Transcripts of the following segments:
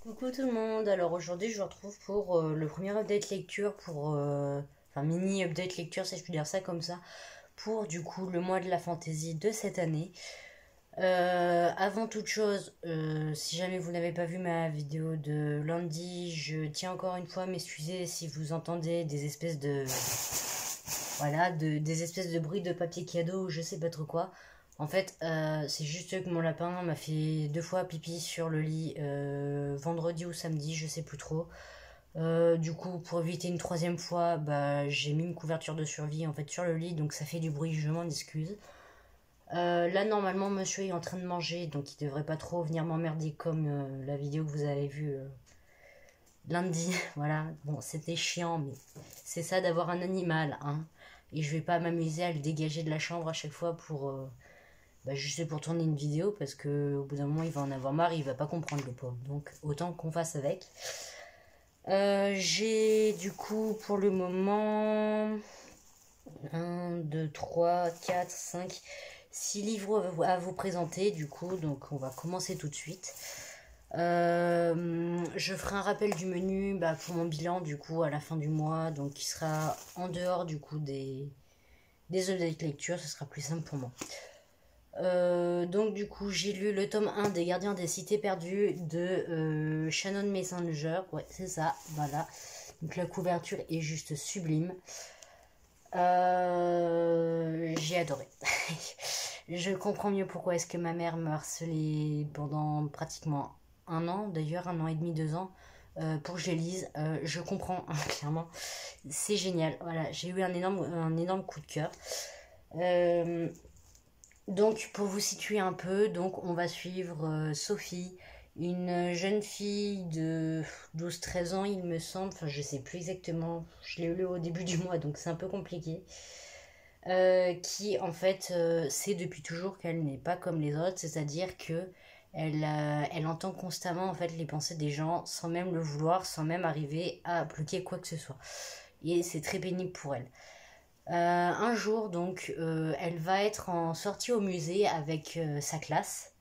Coucou tout le monde, alors aujourd'hui je vous retrouve pour le premier update lecture enfin mini update lecture si je puis dire ça comme ça, pour du coup le mois de la fantaisie de cette année. Avant toute chose, si jamais vous n'avez pas vu ma vidéo de lundi, je tiens encore une fois à m'excuser si vous entendez des espèces de voilà, des espèces de bruits de papier cadeau ou je sais pas trop quoi. En fait, c'est juste que mon lapin m'a fait 2 fois pipi sur le lit vendredi ou samedi, je sais plus trop. Du coup, pour éviter une troisième fois, bah, j'ai mis une couverture de survie en fait sur le lit, donc ça fait du bruit, je m'en excuse. Là, normalement, monsieur est en train de manger, donc il devrait pas trop venir m'emmerder comme la vidéo que vous avez vue lundi. Voilà, bon, c'était chiant, mais c'est ça d'avoir un animal, hein. Et je vais pas m'amuser à le dégager de la chambre à chaque fois pour, bah, juste pour tourner une vidéo, parce que au bout d'un moment, il va en avoir marre, il va pas comprendre le pauvre. Donc, autant qu'on fasse avec. J'ai du coup pour le moment 6 livres à vous présenter du coup, donc on va commencer tout de suite. Je ferai un rappel du menu bah, pour mon bilan du coup à la fin du mois, donc qui sera en dehors du coup des updates lecture, ce sera plus simple pour moi. Donc du coup j'ai lu le tome 1 des Gardiens des Cités Perdues de Shannon Messenger, ouais c'est ça, voilà. Donc la couverture est juste sublime. J'ai adoré. Je comprends mieux pourquoi est-ce que ma mère me harcelait pendant pratiquement un an, d'ailleurs 1 an et demi, 2 ans, pour que je les lise. Je comprends, hein, clairement. C'est génial. Voilà, j'ai eu un énorme coup de cœur. Euh, donc, pour vous situer un peu, donc on va suivre Sophie, une jeune fille de 12 13 ans, il me semble. Enfin, je sais plus exactement. Je l'ai eu au début du mois, donc c'est un peu compliqué. Qui en fait sait depuis toujours qu'elle n'est pas comme les autres, c'est-à-dire que elle entend constamment en fait les pensées des gens sans même le vouloir, sans même arriver à bloquer quoi que ce soit. Et c'est très pénible pour elle. Un jour donc, elle va être en sortie au musée avec sa classe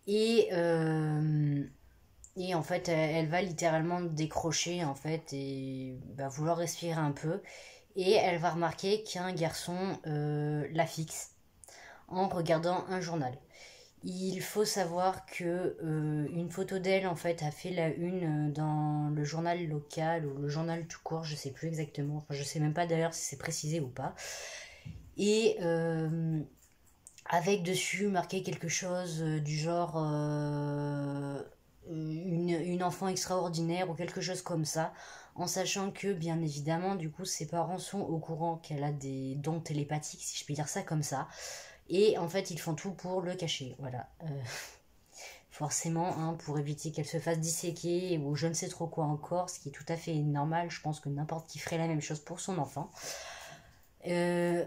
et et en fait, elle va littéralement décrocher en fait et va vouloir respirer un peu. Et elle va remarquer qu'un garçon la fixe en regardant un journal. Il faut savoir que une photo d'elle en fait a fait la une dans le journal local ou le journal tout court, je sais plus exactement. Enfin, je sais même pas d'ailleurs si c'est précisé ou pas. Et avec dessus marqué quelque chose du genre une enfant extraordinaire ou quelque chose comme ça, en sachant que bien évidemment du coup ses parents sont au courant qu'elle a des dons télépathiques, si je puis dire ça comme ça, et en fait ils font tout pour le cacher, voilà. Forcément, hein, pour éviter qu'elle se fasse disséquer ou je ne sais trop quoi encore, ce qui est tout à fait normal, je pense que n'importe qui ferait la même chose pour son enfant. Euh,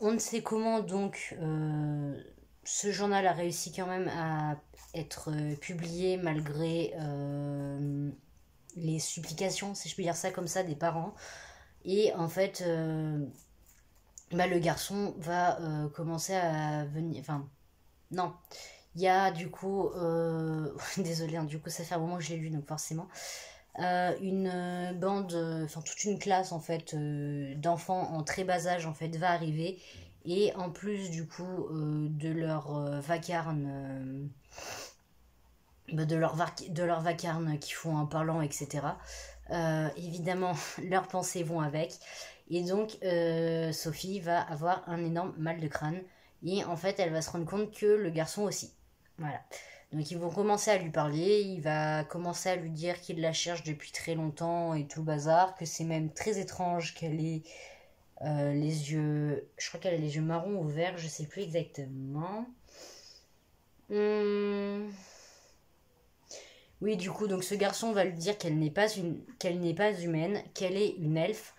on ne sait comment donc ce journal a réussi quand même à être publié malgré les supplications, si je peux dire ça comme ça, des parents. Et en fait, bah, le garçon va commencer à venir. Enfin, non. Il y a du coup. Désolée, hein, du coup, ça fait un moment que je l'ai lu, donc forcément. Une bande, enfin toute une classe en fait d'enfants en très bas âge en fait va arriver et en plus du coup de leur vacarme de leur vacarme qui font en parlant etc. Évidemment leurs pensées vont avec et donc Sophie va avoir un énorme mal de crâne et en fait elle va se rendre compte que le garçon aussi, voilà. Donc ils vont commencer à lui parler, il va commencer à lui dire qu'il la cherche depuis très longtemps et tout le bazar, que c'est même très étrange qu'elle ait les yeux... Je crois qu'elle a les yeux marrons ou verts, je sais plus exactement. Hum, Oui, du coup, donc ce garçon va lui dire qu'elle n'est pas humaine, qu'elle est une elfe,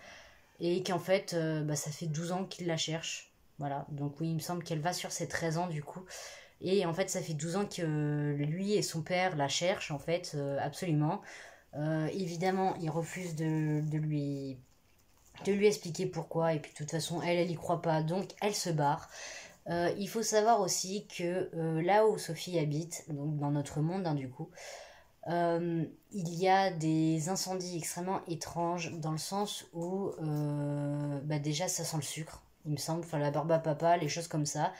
et qu'en fait, bah, ça fait 12 ans qu'il la cherche. Voilà, donc oui, il me semble qu'elle va sur ses 13 ans du coup. Et en fait, ça fait 12 ans que lui et son père la cherchent, en fait, absolument. Évidemment, il refuse de lui expliquer pourquoi, et puis de toute façon, elle y croit pas, donc elle se barre. Il faut savoir aussi que là où Sophie habite, donc dans notre monde, hein, du coup, Il y a des incendies extrêmement étranges dans le sens où bah déjà ça sent le sucre, il me semble, enfin la barbe à papa, les choses comme ça.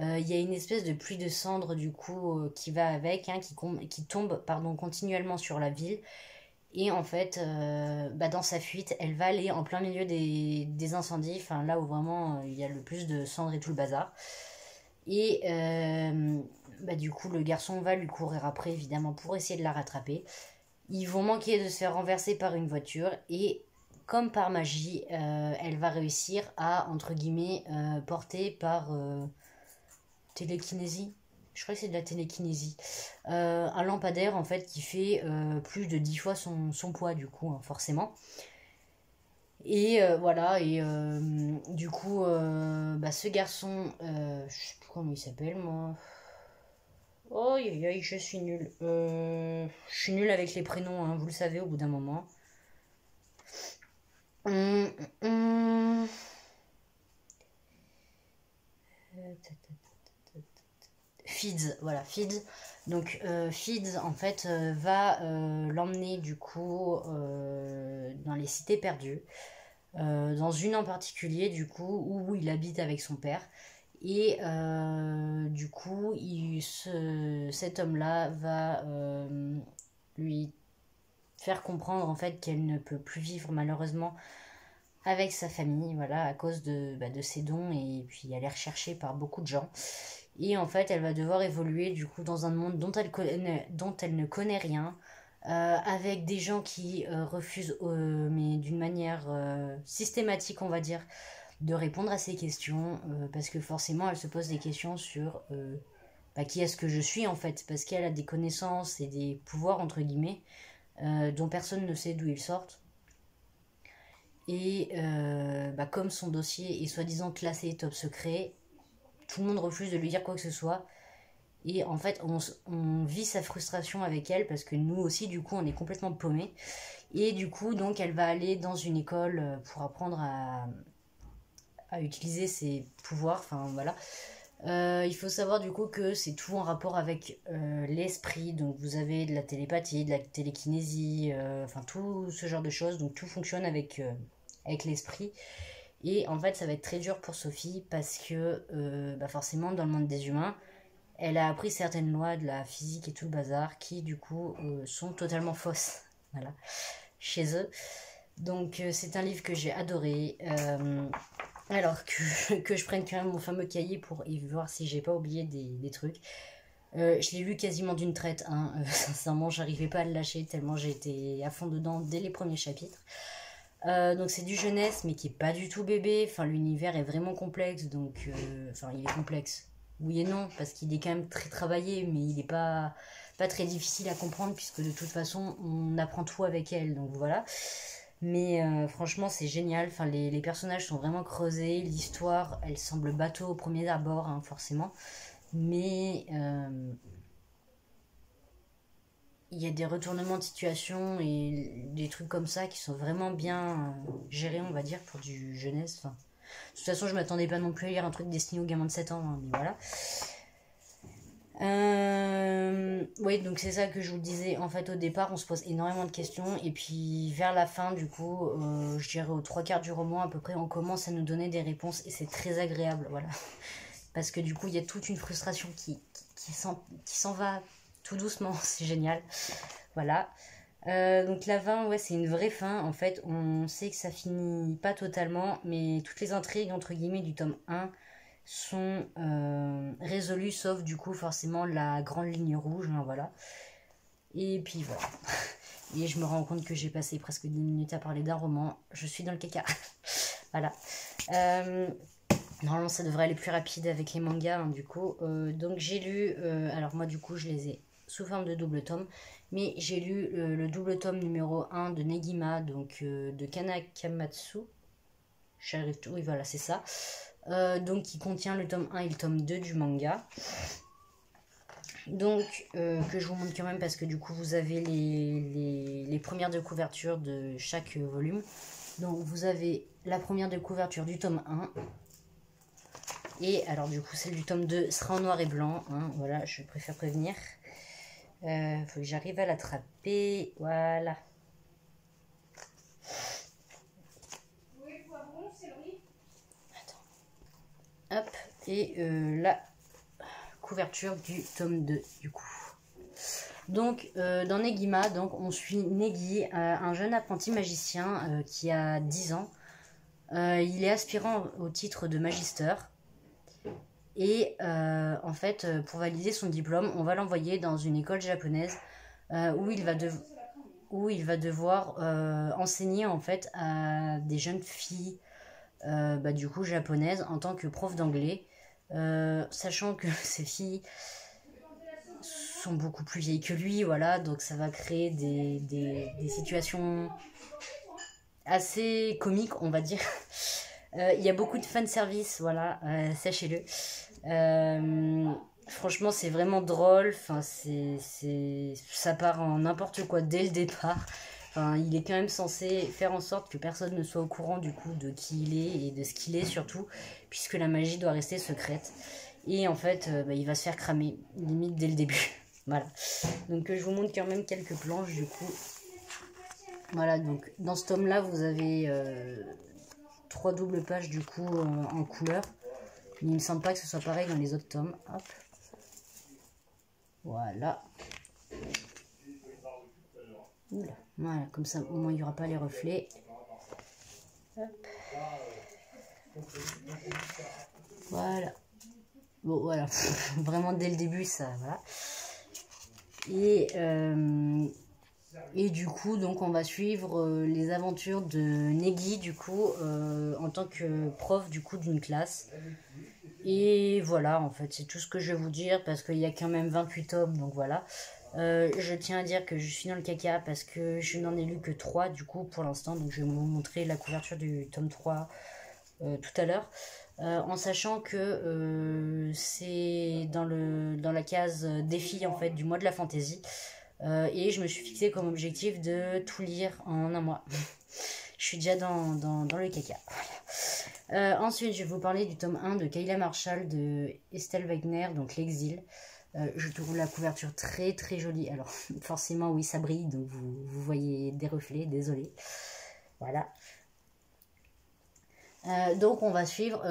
Il y a une espèce de pluie de cendres du coup qui va avec, hein, qui tombe pardon, continuellement sur la ville. Et en fait, bah, dans sa fuite, elle va aller en plein milieu des incendies, enfin là où vraiment il y a le plus de cendres et tout le bazar. Et bah, du coup, le garçon va lui courir après, évidemment, pour essayer de la rattraper. Ils vont manquer de se faire renverser par une voiture et, comme par magie, elle va réussir à, entre guillemets, porter par télékinésie. Je crois que c'est de la télékinésie. Un lampadaire, en fait, qui fait plus de 10 fois son poids, du coup, hein, forcément. Et voilà, et du coup, bah, ce garçon, je sais plus comment il s'appelle, moi. Oh, aïe, aïe, je suis nulle. Je suis nulle avec les prénoms, hein, vous le savez, au bout d'un moment. Hum, hum. Fids, voilà, Fids. Donc, Fids, en fait, va l'emmener, du coup, dans les cités perdues. Dans une en particulier, du coup, où il habite avec son père. Et du coup, cet homme-là va lui faire comprendre en fait qu'elle ne peut plus vivre malheureusement avec sa famille, voilà, à cause de ses dons et puis elle est recherchée par beaucoup de gens. Et en fait, elle va devoir évoluer du coup dans un monde dont elle ne connaît rien, avec des gens qui refusent, mais d'une manière systématique, on va dire, de répondre à ces questions, parce que forcément, elle se pose des questions sur bah, qui est-ce que je suis en fait, parce qu'elle a des connaissances et des pouvoirs, entre guillemets, dont personne ne sait d'où ils sortent. Et bah, comme son dossier est soi-disant classé top secret, tout le monde refuse de lui dire quoi que ce soit. Et en fait, on vit sa frustration avec elle parce que nous aussi, du coup, on est complètement paumés. Et du coup, donc, elle va aller dans une école pour apprendre à utiliser ses pouvoirs. Enfin, voilà. Il faut savoir du coup que c'est tout en rapport avec l'esprit. Donc, vous avez de la télépathie, de la télékinésie, enfin, tout ce genre de choses. Donc, tout fonctionne avec l'esprit. Et en fait, ça va être très dur pour Sophie parce que bah forcément, dans le monde des humains, elle a appris certaines lois de la physique et tout le bazar qui, du coup, sont totalement fausses. Voilà, chez eux. Donc, c'est un livre que j'ai adoré. Alors que je prenne quand même mon fameux cahier pour y voir si j'ai pas oublié des trucs. Je l'ai lu quasiment d'une traite, hein. Sincèrement, j'arrivais pas à le lâcher tellement j'ai été à fond dedans dès les premiers chapitres. Donc c'est du jeunesse mais qui est pas du tout bébé, enfin l'univers est vraiment complexe donc enfin il est complexe. Oui et non parce qu'il est quand même très travaillé mais il est pas très difficile à comprendre puisque de toute façon on apprend tout avec elle donc voilà. Mais franchement c'est génial, enfin les personnages sont vraiment creusés, l'histoire elle semble bateau au premier abord hein, forcément mais il y a des retournements de situation et des trucs comme ça qui sont vraiment bien gérés, on va dire, pour du jeunesse. Enfin, de toute façon, je m'attendais pas non plus à lire un truc destiné aux gamins de 7 ans, hein, mais voilà. Oui, donc c'est ça que je vous disais. En fait, au départ, on se pose énormément de questions, et puis vers la fin, du coup, je dirais aux trois quarts du roman à peu près, on commence à nous donner des réponses, et c'est très agréable, voilà. Parce que du coup, il y a toute une frustration qui s'en va tout doucement, c'est génial. Voilà. Donc la fin, ouais, c'est une vraie fin. En fait, on sait que ça finit pas totalement, mais toutes les intrigues, entre guillemets, du tome 1 sont résolues, sauf du coup, forcément, la grande ligne rouge, hein, voilà. Et puis voilà. Et je me rends compte que j'ai passé presque 10 minutes à parler d'un roman. Je suis dans le caca. Voilà. Normalement, ça devrait aller plus rapide avec les mangas, hein, du coup. Donc j'ai lu... alors moi, du coup, je les ai sous forme de double tome. Mais j'ai lu le double tome numéro 1 de Negima, donc de Kanakamatsu. J'arrive tout, oui voilà c'est ça. Donc qui contient le tome 1 et le tome 2 du manga. Donc que je vous montre quand même parce que du coup vous avez les premières de couverture de chaque volume. Donc vous avez la première de couverture du tome 1. Et alors du coup celle du tome 2 sera en noir et blanc. Hein, voilà, je préfère prévenir. Faut que j'arrive à l'attraper. Voilà. Attends. Hop. Et la couverture du tome 2 du coup. Donc dans Negima, donc, on suit Negi, un jeune apprenti magicien qui a 10 ans. Il est aspirant au titre de magister. Et en fait, pour valider son diplôme, on va l'envoyer dans une école japonaise où il va devoir enseigner en fait à des jeunes filles du coup japonaises en tant que prof d'anglais. Sachant que ces filles sont beaucoup plus vieilles que lui, voilà, donc ça va créer des situations assez comiques, on va dire. Il y a beaucoup de fanservice, voilà, sachez-le. Franchement, c'est vraiment drôle. Enfin, ça part en n'importe quoi dès le départ. Enfin, il est quand même censé faire en sorte que personne ne soit au courant du coup de qui il est et de ce qu'il est surtout, puisque la magie doit rester secrète. Et en fait, il va se faire cramer, limite dès le début. Voilà. Donc je vous montre quand même quelques planches du coup. Voilà, donc dans ce tome-là, vous avez 3 doubles pages du coup en couleur. Mais il me semble pas que ce soit pareil dans les autres tomes. Hop. Voilà. Oula. Voilà, comme ça au moins il n'y aura pas les reflets. Hop. Voilà. Bon voilà, vraiment dès le début ça, voilà. Et du coup, donc on va suivre les aventures de Negi du coup en tant que prof du coup d'une classe. Et voilà, en fait, c'est tout ce que je vais vous dire parce qu'il y a quand même 28 tomes, donc voilà. Je tiens à dire que je suis dans le caca parce que je n'en ai lu que 3 du coup pour l'instant, donc je vais vous montrer la couverture du tome 3 tout à l'heure. En sachant que c'est dans la case défi en fait du mois de la fantaisie. Et je me suis fixé comme objectif de tout lire en un mois. Je suis déjà dans le caca. Voilà. Ensuite, je vais vous parler du tome 1 de Kayla Marshall de Estelle Wagner, donc L'Exil. Je trouve la couverture très très jolie. Alors, forcément, oui, ça brille, donc vous voyez des reflets, désolé. Voilà. Donc on va suivre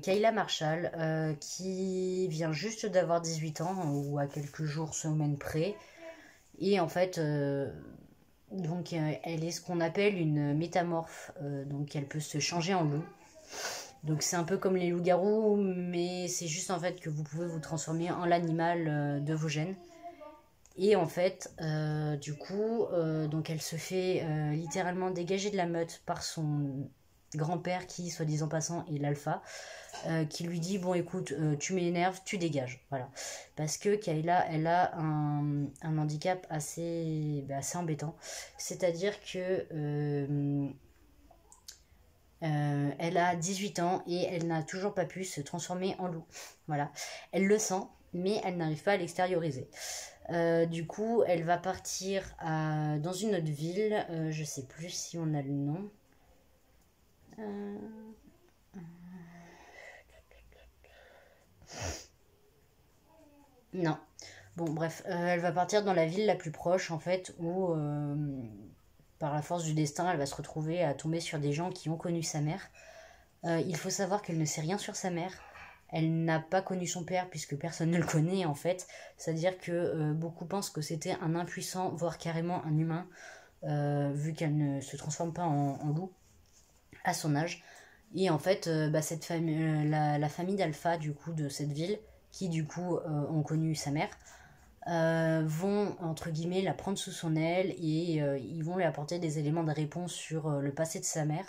Kayla Marshall qui vient juste d'avoir 18 ans ou à quelques jours, semaines près. Et en fait, donc elle est ce qu'on appelle une métamorphe, donc elle peut se changer en loup. Donc c'est un peu comme les loups-garous, mais c'est juste en fait que vous pouvez vous transformer en l'animal de vos gènes. Et en fait, du coup, donc elle se fait littéralement dégager de la meute par son grand-père qui, soi-disant passant, est l'alpha, qui lui dit bon écoute, tu m'énerves, tu dégages, voilà, parce que Kayla elle a un handicap assez embêtant, c'est-à-dire que elle a 18 ans et elle n'a toujours pas pu se transformer en loup, voilà, elle le sent mais elle n'arrive pas à l'extérioriser. Du coup elle va partir dans une autre ville, je sais plus si on a le nom. Non. Bon, bref, elle va partir dans la ville la plus proche, en fait, où, par la force du destin, elle va se retrouver à tomber sur des gens qui ont connu sa mère. Il faut savoir qu'elle ne sait rien sur sa mère. Elle n'a pas connu son père, puisque personne ne le connaît, en fait. C'est-à-dire que beaucoup pensent que c'était un impuissant, voire carrément un humain, vu qu'elle ne se transforme pas en loup à son âge. Et en fait, cette famille, la famille d'Alpha, du coup, de cette ville, qui, du coup, ont connu sa mère, vont, entre guillemets, la prendre sous son aile et ils vont lui apporter des éléments de réponse sur le passé de sa mère.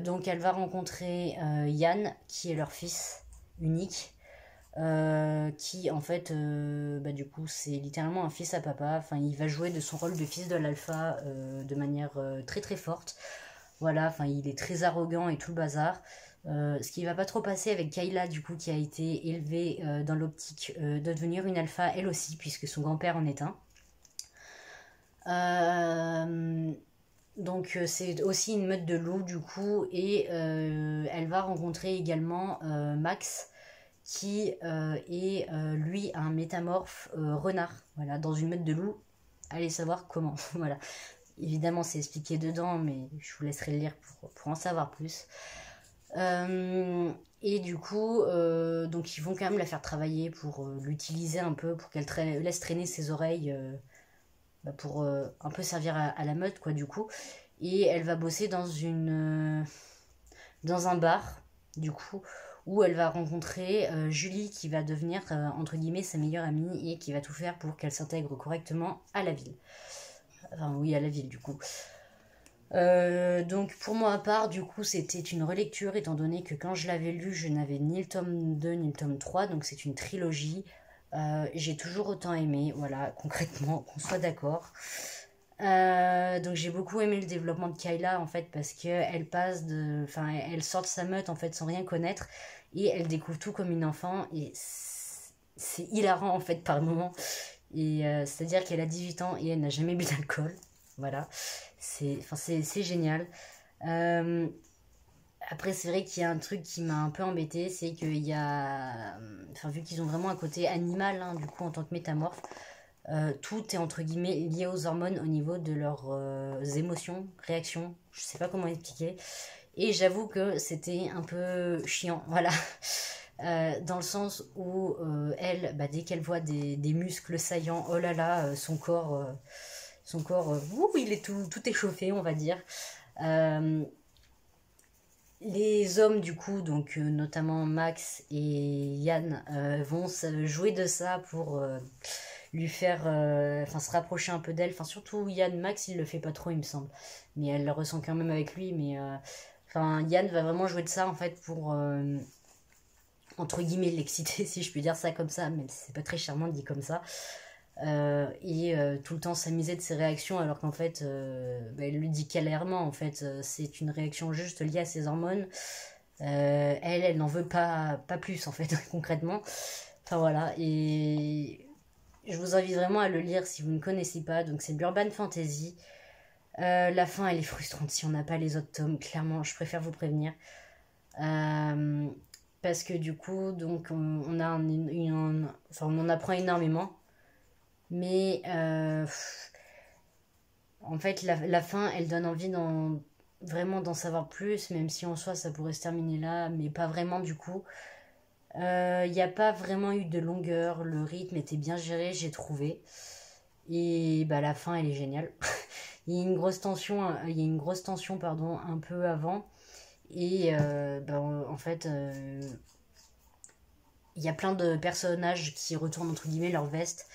Donc, elle va rencontrer Yann, qui est leur fils unique, qui, en fait, du coup, c'est littéralement un fils à papa. Enfin, il va jouer de son rôle de fils de l'alpha de manière très très forte. Voilà, enfin, il est très arrogant et tout le bazar. Ce qui va pas trop passer avec Kayla, du coup, qui a été élevée dans l'optique de devenir une alpha, elle aussi, puisque son grand-père en est un. Donc, c'est aussi une meute de loups, du coup, et elle va rencontrer également Max, qui est, lui, un métamorphe renard, voilà, dans une meute de loups. Allez savoir comment, voilà. Évidemment, c'est expliqué dedans, mais je vous laisserai le lire pour en savoir plus. Et du coup, donc ils vont quand même la faire travailler pour l'utiliser un peu, pour qu'elle laisse traîner ses oreilles, pour un peu servir à la meute, quoi, du coup. Et elle va bosser dans un bar, du coup, où elle va rencontrer Julie, qui va devenir, entre guillemets, sa meilleure amie, et qui va tout faire pour qu'elle s'intègre correctement à la ville. Enfin, oui, à la ville, du coup. Donc pour moi à part, du coup c'était une relecture étant donné que quand je l'avais lu je n'avais ni le tome 2 ni le tome 3, donc c'est une trilogie. J'ai toujours autant aimé, voilà, concrètement, qu'on soit d'accord. Donc j'ai beaucoup aimé le développement de Kayla en fait parce qu'elle passe de... Enfin elle sort de sa meute en fait sans rien connaître et elle découvre tout comme une enfant et c'est hilarant en fait par moments. Et c'est-à-dire qu'elle a 18 ans et elle n'a jamais bu d'alcool. Voilà, c'est génial. Euh, Après, c'est vrai qu'il y a un truc qui m'a un peu embêté, c'est qu'il y a. Enfin, vu qu'ils ont vraiment un côté animal, hein, du coup, en tant que métamorphe, tout est entre guillemets lié aux hormones au niveau de leurs émotions, réactions. Je sais pas comment expliquer. Et j'avoue que c'était un peu chiant, voilà. Dans le sens où elle, bah, dès qu'elle voit des muscles saillants, oh là là, son corps, il est tout échauffé, on va dire. Euh, les hommes, du coup, donc notamment Max et Yann, vont jouer de ça pour lui faire, se rapprocher un peu d'elle. Enfin, surtout Yann, Max, il le fait pas trop, il me semble. Mais elle le ressent quand même avec lui. Mais Yann va vraiment jouer de ça, en fait, pour, entre guillemets, l'exciter, si je peux dire ça comme ça. Mais c'est pas très charmant dit comme ça. Tout le temps s'amuser de ses réactions alors qu'en fait elle lui dit clairement en fait c'est une réaction juste liée à ses hormones. Elle n'en veut pas plus en fait concrètement, enfin voilà. Et je vous invite vraiment à le lire si vous ne connaissez pas, donc c'est l'Urban Fantasy. La fin elle est frustrante si on n'a pas les autres tomes, clairement je préfère vous prévenir. Parce que du coup donc on en apprend énormément. Mais en fait, la fin, elle donne envie vraiment d'en savoir plus, même si en soi, ça pourrait se terminer là, mais pas vraiment du coup. Il n'y a pas vraiment eu de longueur, le rythme était bien géré, j'ai trouvé. Et bah, la fin, elle est géniale. Il y a une grosse tension, pardon, un peu avant. Et en fait, il y a plein de personnages qui retournent entre guillemets leur veste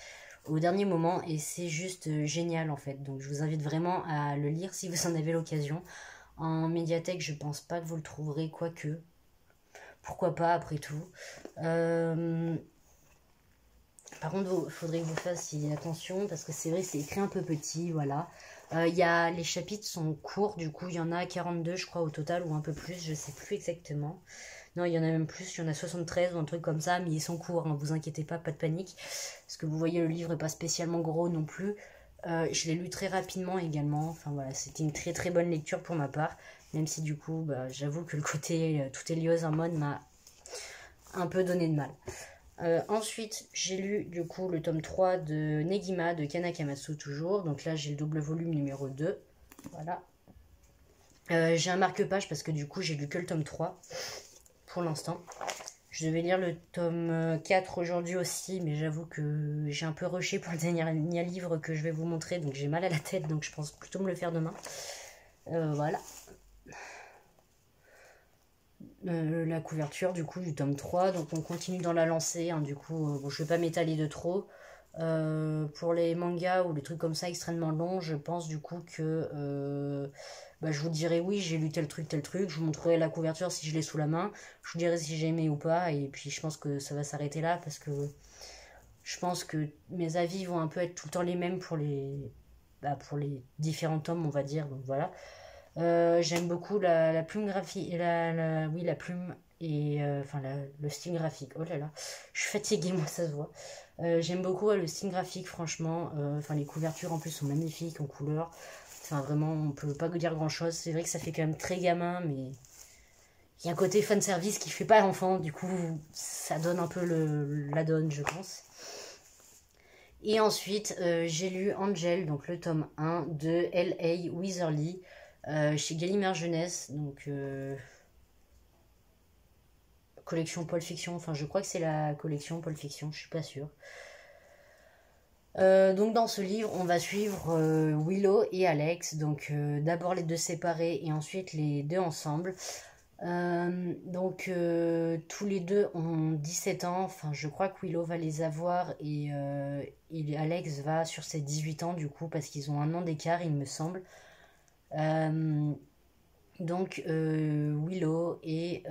au dernier moment et c'est juste génial en fait. Donc je vous invite vraiment à le lire si vous en avez l'occasion. En médiathèque, je pense pas que vous le trouverez, quoique. Pourquoi pas après tout. Par contre, il faudrait que vous fassiez attention parce que c'est vrai, c'est écrit un peu petit, voilà. Les chapitres sont courts, du coup, il y en a 42, je crois, au total, ou un peu plus, je sais plus exactement. Non, il y en a même plus, il y en a 73 ou un truc comme ça, mais ils sont courts, hein, vous inquiétez pas de panique. Parce que vous voyez, le livre n'est pas spécialement gros non plus. Je l'ai lu très rapidement également, enfin voilà, c'était une très très bonne lecture pour ma part. Même si du coup, j'avoue que le côté tout est lié aux hormones m'a un peu donné de mal. Ensuite, j'ai lu du coup le tome 3 de Negima de Kana Kamatsu toujours. Donc là, j'ai le double volume numéro 2. Voilà. J'ai un marque-page parce que du coup, j'ai lu que le tome 3 pour l'instant. Je devais lire le tome 4 aujourd'hui aussi, mais j'avoue que j'ai un peu rushé pour le dernier livre que je vais vous montrer. Donc j'ai mal à la tête, donc je pense plutôt me le faire demain. Voilà. La couverture du coup du tome 3, donc on continue dans la lancée, hein, du coup je vais pas m'étaler de trop. Pour les mangas ou les trucs comme ça extrêmement longs, je pense du coup que je vous dirai oui j'ai lu tel truc, je vous montrerai la couverture si je l'ai sous la main, je vous dirai si j'ai aimé ou pas, et puis je pense que ça va s'arrêter là parce que je pense que mes avis vont un peu être tout le temps les mêmes pour pour les différents tomes on va dire, donc voilà. J'aime beaucoup la plume graphique, oui la plume et le style graphique. Oh là là, je suis fatiguée moi ça se voit. J'aime beaucoup le style graphique franchement. Les couvertures en plus sont magnifiques en couleur. Enfin vraiment on peut pas dire grand chose. C'est vrai que ça fait quand même très gamin Il y a un côté fan service qui fait pas l'enfant, du coup ça donne un peu la donne, je pense. Et ensuite j'ai lu Angel, donc le tome 1 de L.A. Weatherly chez Gallimard Jeunesse, donc collection Pulp Fiction, enfin je crois que c'est la collection Pulp Fiction, je suis pas sûre. Donc dans ce livre, on va suivre Willow et Alex, donc d'abord les deux séparés et ensuite les deux ensemble. Donc tous les deux ont 17 ans, enfin je crois que Willow va les avoir et Alex va sur ses 18 ans du coup parce qu'ils ont un an d'écart il me semble. Euh, donc Willow est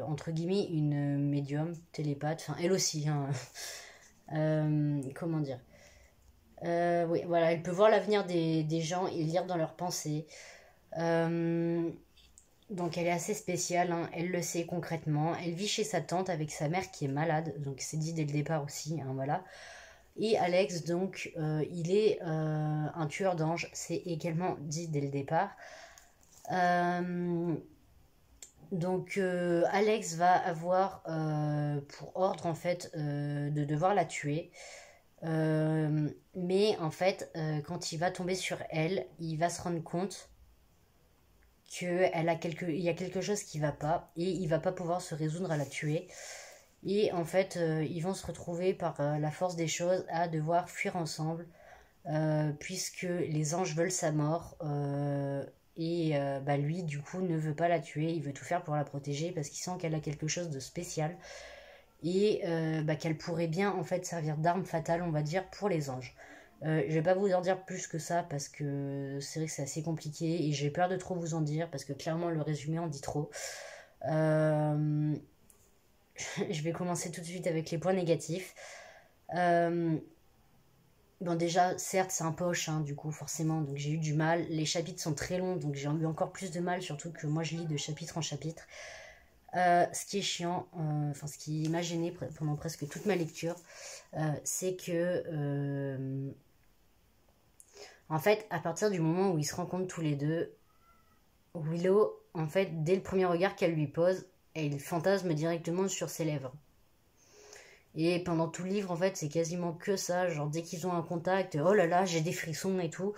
entre guillemets une médium télépathe, enfin elle aussi, hein. Comment dire, oui, voilà, elle peut voir l'avenir des gens et lire dans leurs pensées. Euh, donc elle est assez spéciale, hein, elle le sait concrètement. Elle vit chez sa tante avec sa mère qui est malade, donc c'est dit dès le départ aussi, hein, voilà. Et Alex, donc, il est un tueur d'anges, c'est également dit dès le départ. Euh, donc Alex va avoir pour ordre en fait de devoir la tuer. Mais en fait, quand il va tomber sur elle, il va se rendre compte il y a quelque chose qui va pas et il va pas pouvoir se résoudre à la tuer. Et en fait, ils vont se retrouver par la force des choses à devoir fuir ensemble puisque les anges veulent sa mort. Lui, du coup, ne veut pas la tuer. Il veut tout faire pour la protéger parce qu'il sent qu'elle a quelque chose de spécial et qu'elle pourrait bien en fait servir d'arme fatale, on va dire, pour les anges. Je vais pas vous en dire plus que ça parce que c'est vrai que c'est assez compliqué et j'ai peur de trop vous en dire parce que clairement le résumé en dit trop. Euh, je vais commencer tout de suite avec les points négatifs. Euh, Bon déjà, certes c'est un poche, hein, du coup forcément, donc j'ai eu du mal. Les chapitres sont très longs, donc j'ai eu encore plus de mal, surtout que moi je lis de chapitre en chapitre. Ce qui est chiant, enfin ce qui m'a gêné pendant presque toute ma lecture, c'est que en fait, à partir du moment où ils se rencontrent tous les deux, Willow, en fait, dès le premier regard qu'elle lui pose, elle fantasme directement sur ses lèvres. Et pendant tout le livre, en fait, c'est quasiment que ça. Genre, dès qu'ils ont un contact, oh là là, j'ai des frissons et tout.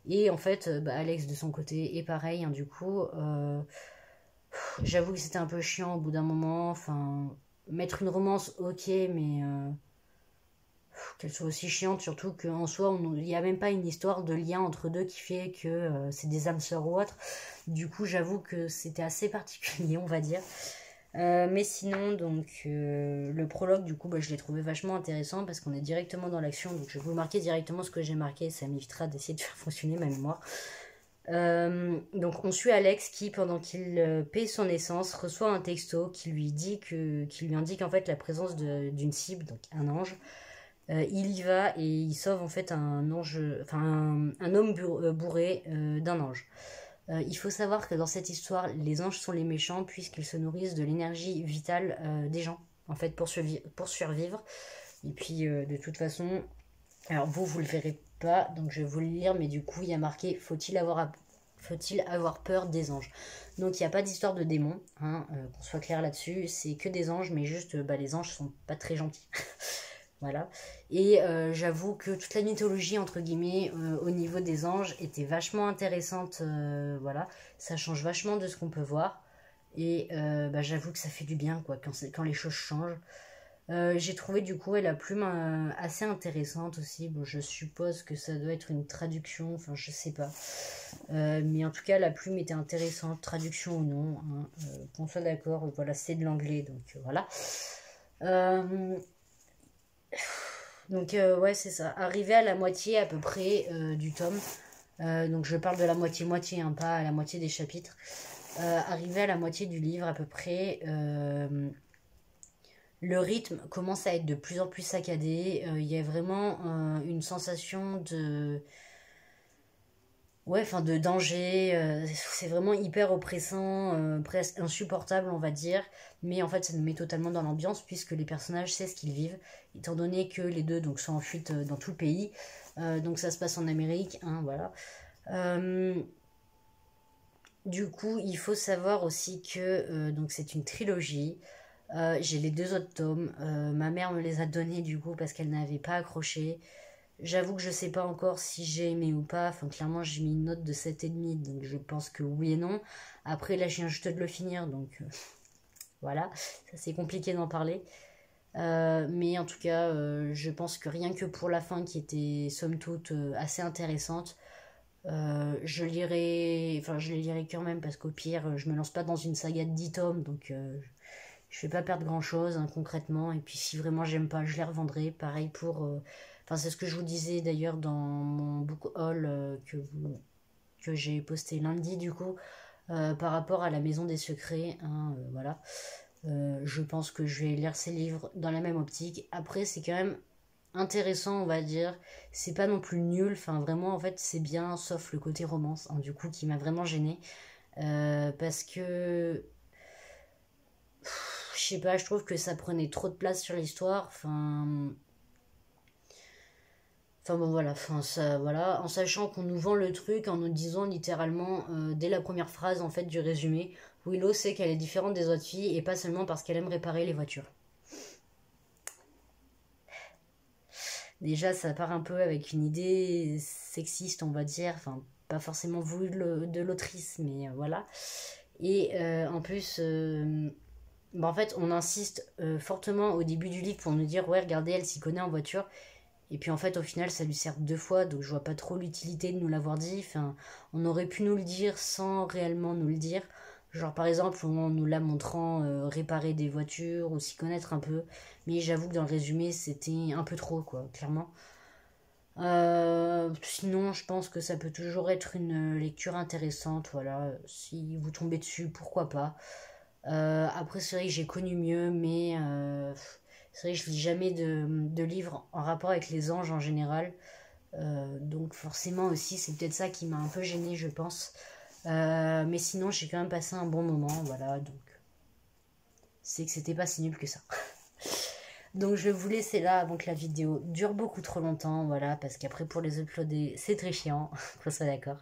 Et en fait, Alex, de son côté, est pareil, hein, du coup. J'avoue que c'était un peu chiant au bout d'un moment. Enfin, mettre une romance, ok, mais qu'elle soit aussi chiante, surtout qu'en soi, il n'y a même pas une histoire de lien entre deux qui fait que c'est des âmes sœurs ou autre. Du coup, j'avoue que c'était assez particulier, on va dire. Mais sinon, donc, le prologue, du coup, je l'ai trouvé vachement intéressant parce qu'on est directement dans l'action. Donc, je vais vous marquer directement ce que j'ai marqué. Ça m'évitera d'essayer de faire fonctionner ma mémoire. Donc, on suit Alex qui, pendant qu'il paie son essence, reçoit un texto qui lui indique en fait la présence d'une cible, donc un ange. Il y va et il sauve en fait un ange, enfin un homme bourré d'un ange. Il faut savoir que dans cette histoire, les anges sont les méchants puisqu'ils se nourrissent de l'énergie vitale des gens, en fait, pour survivre. Et puis, de toute façon, alors vous le verrez pas, donc je vais vous le lire, mais du coup, il y a marqué faut-il avoir peur des anges. Donc, il n'y a pas d'histoire de démons, hein, qu'on soit clair là-dessus, c'est que des anges, mais juste, les anges sont pas très gentils. Voilà. Et j'avoue que toute la mythologie, entre guillemets, au niveau des anges, était vachement intéressante. Voilà. Ça change vachement de ce qu'on peut voir. Et j'avoue que ça fait du bien, quoi, quand les choses changent. J'ai trouvé, du coup, la plume assez intéressante aussi. Bon, je suppose que ça doit être une traduction, enfin, je sais pas. Mais en tout cas, la plume était intéressante, traduction ou non, hein, qu'on soit d'accord. Voilà, c'est de l'anglais, donc voilà. Donc ouais c'est ça, arrivé à la moitié à peu près du tome, donc je parle de la moitié-moitié, hein, pas à la moitié des chapitres, arrivé à la moitié du livre à peu près, le rythme commence à être de plus en plus saccadé, il y a vraiment une sensation de... Ouais, enfin de danger, c'est vraiment hyper oppressant, presque insupportable on va dire, mais en fait ça nous met totalement dans l'ambiance puisque les personnages savent ce qu'ils vivent, étant donné que les deux donc, sont en fuite dans tout le pays, donc ça se passe en Amérique, hein, voilà. Euh, Du coup, il faut savoir aussi que donc c'est une trilogie. J'ai les 2 autres tomes. Ma mère me les a donnés du coup parce qu'elle n'avait pas accroché. J'avoue que je sais pas encore si j'ai aimé ou pas. Enfin, clairement, j'ai mis une note de 7,5, donc je pense que oui et non. Après, là, je viens juste de le finir, donc voilà. Ça, c'est compliqué d'en parler. Mais en tout cas, je pense que rien que pour la fin, qui était somme toute assez intéressante, je les lirai quand même parce qu'au pire, je me lance pas dans une saga de 10 tomes, donc je vais pas perdre grand chose hein, concrètement. Et puis si vraiment j'aime pas, je les revendrai. Pareil pour. Enfin, c'est ce que je vous disais d'ailleurs dans mon book haul que j'ai posté lundi du coup, par rapport à la Maison des Secrets. Hein, voilà. Je pense que je vais lire ces livres dans la même optique. Après, c'est quand même intéressant, on va dire. C'est pas non plus nul. Enfin, vraiment, en fait, c'est bien, sauf le côté romance, hein, du coup, qui m'a vraiment gênée. Parce que je sais pas, je trouve que ça prenait trop de place sur l'histoire. Enfin bon voilà, enfin ça voilà, en sachant qu'on nous vend le truc en nous disant littéralement dès la première phrase en fait du résumé, Willow sait qu'elle est différente des autres filles et pas seulement parce qu'elle aime réparer les voitures. Déjà ça part un peu avec une idée sexiste on va dire, enfin pas forcément voulu de l'autrice mais voilà. Et en plus bah, en fait on insiste fortement au début du livre pour nous dire ouais regardez elle s'y connaît en voiture. Et puis en fait, au final, ça lui sert 2 fois, donc je vois pas trop l'utilité de nous l'avoir dit. Enfin, on aurait pu nous le dire sans réellement nous le dire. Genre par exemple, en nous la montrant réparer des voitures ou s'y connaître un peu. Mais j'avoue que dans le résumé, c'était un peu trop, quoi, clairement. Sinon, je pense que ça peut toujours être une lecture intéressante, voilà. Si vous tombez dessus, pourquoi pas. Après, c'est vrai que j'ai connu mieux, mais c'est vrai que je lis jamais de livres en rapport avec les anges en général. Donc forcément aussi, c'est peut-être ça qui m'a un peu gênée, je pense. Mais sinon, j'ai quand même passé un bon moment, voilà. Donc c'est que c'était pas si nul que ça. Donc je vais vous laisser là avant que la vidéo dure beaucoup trop longtemps, voilà, parce qu'après pour les uploader, c'est très chiant, qu'on soit d'accord.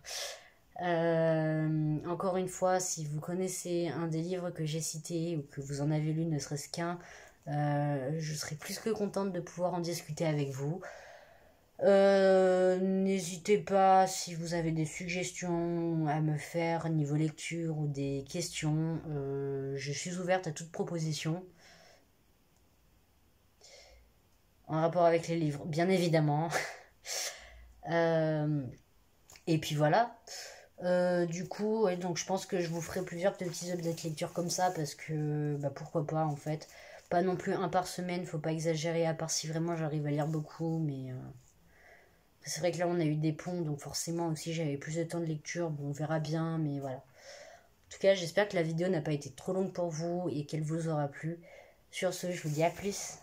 Encore une fois, si vous connaissez un des livres que j'ai cités ou que vous en avez lu ne serait-ce qu'un, je serais plus que contente de pouvoir en discuter avec vous. N'hésitez pas si vous avez des suggestions à me faire niveau lecture ou des questions. Je suis ouverte à toute proposition en rapport avec les livres, bien évidemment. Euh, et puis voilà. Du coup, ouais, donc je pense que je vous ferai plusieurs petits updates lecture comme ça parce que bah, pourquoi pas en fait. Pas non plus un par semaine, faut pas exagérer à part si vraiment j'arrive à lire beaucoup, mais c'est vrai que là on a eu des ponts donc forcément aussi j'avais plus de temps de lecture, bon on verra bien, mais voilà. En tout cas, j'espère que la vidéo n'a pas été trop longue pour vous et qu'elle vous aura plu. Sur ce, je vous dis à plus.